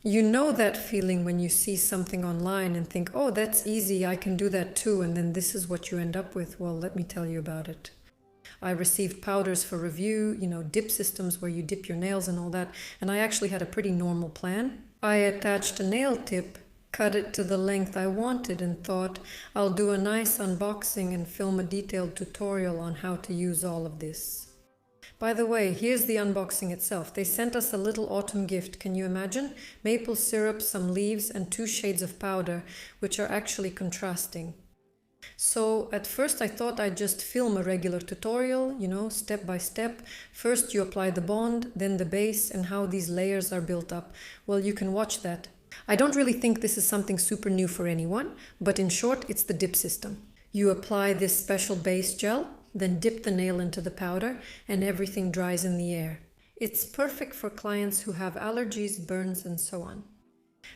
You know that feeling when you see something online and think, oh, that's easy, I can do that too, and then this is what you end up with. Well, let me tell you about it. I received powders for review, dip systems where you dip your nails and all that, and I actually had a pretty normal plan. I attached a nail tip, cut it to the length I wanted, and thought I'll do a nice unboxing and film a detailed tutorial on how to use all of this. By the way, here's the unboxing itself. They sent us a little autumn gift, can you imagine? Maple syrup, some leaves, and 2 shades of powder, which are actually contrasting. So at first I thought I'd just film a regular tutorial, step by step. First you apply the bond, then the base, and how these layers are built up. Well, you can watch that. I don't really think this is something super new for anyone, but in short, it's the dip system. You apply this special base gel, then dip the nail into the powder, and everything dries in the air. It's perfect for clients who have allergies, burns, and so on.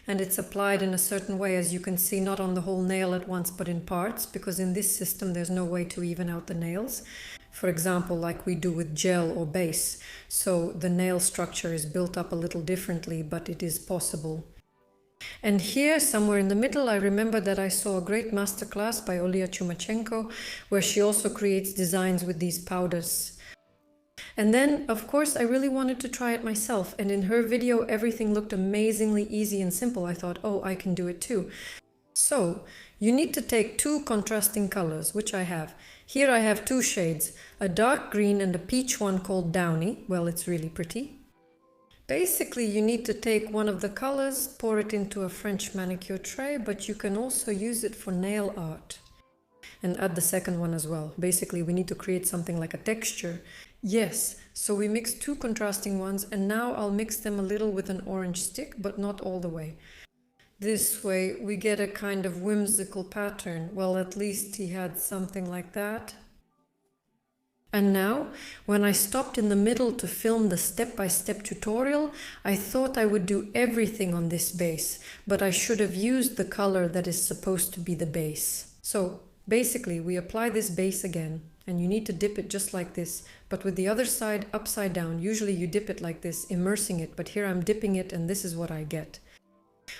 And it's applied in a certain way, as you can see, not on the whole nail at once, but in parts, because in this system there's no way to even out the nails. For example, like we do with gel or base. So the nail structure is built up a little differently, but it is possible. And here, somewhere in the middle, I remember that I saw a great masterclass by Olia Chumachenko, where she also creates designs with these powders. And then, of course, I really wanted to try it myself. And in her video, everything looked amazingly easy and simple. I thought, oh, I can do it too. So, you need to take 2 contrasting colors, which I have. Here I have 2 shades, a dark green and a peach one called Downy. Well, it's really pretty. Basically, you need to take one of the colors, pour it into a French manicure tray, but you can also use it for nail art. And add the second one as well. Basically, we need to create something like a texture. Yes, so we mixed 2 contrasting ones, and now I'll mix them a little with an orange stick, but not all the way. This way we get a kind of whimsical pattern. Well, at least he had something like that. And now, when I stopped in the middle to film the step-by-step tutorial, I thought I would do everything on this base, but I should have used the color that is supposed to be the base. So, basically, we apply this base again, and you need to dip it just like this, but with the other side upside down. Usually you dip it like this, immersing it, but here I'm dipping it and this is what I get.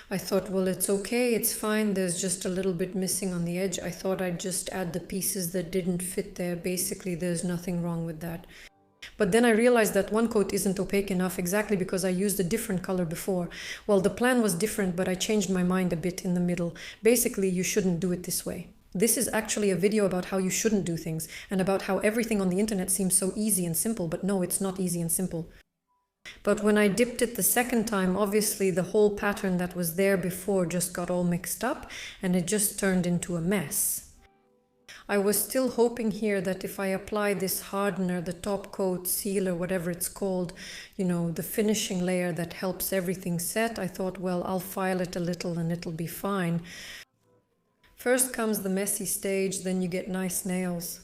I thought, well, it's okay, it's fine, there's just a little bit missing on the edge. I thought I'd just add the pieces that didn't fit there. Basically, there's nothing wrong with that. But then I realized that one coat isn't opaque enough, exactly because I used a different color before. Well, the plan was different, but I changed my mind a bit in the middle. Basically, you shouldn't do it this way. This is actually a video about how you shouldn't do things, and about how everything on the internet seems so easy and simple, but no, it's not easy and simple. But when I dipped it the second time, obviously the whole pattern that was there before just got all mixed up, and it just turned into a mess. I was still hoping here that if I apply this hardener, the top coat, sealer, whatever it's called, the finishing layer that helps everything set, I thought, well, I'll file it a little and it'll be fine. First comes the messy stage, then you get nice nails.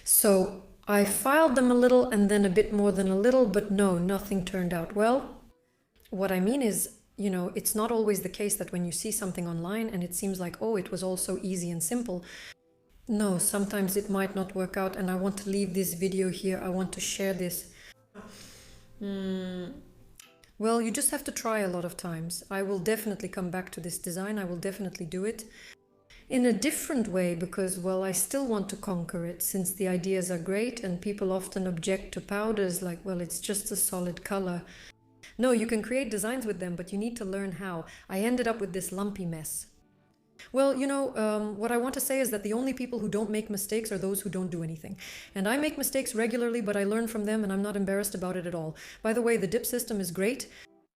So I filed them a little and then a bit more than a little, but no, nothing turned out well. What I mean is, it's not always the case that when you see something online and it seems like, oh, it was all so easy and simple. No, sometimes it might not work out, and I want to leave this video here. I want to share this. Well, you just have to try a lot of times. I will definitely come back to this design. I will definitely do it in a different way because, well, I still want to conquer it since the ideas are great and people often object to powders like, well, it's just a solid color. No, you can create designs with them, but you need to learn how. I ended up with this lumpy mess. Well, what I want to say is that the only people who don't make mistakes are those who don't do anything. And I make mistakes regularly, but I learn from them and I'm not embarrassed about it at all. By the way, the dip system is great.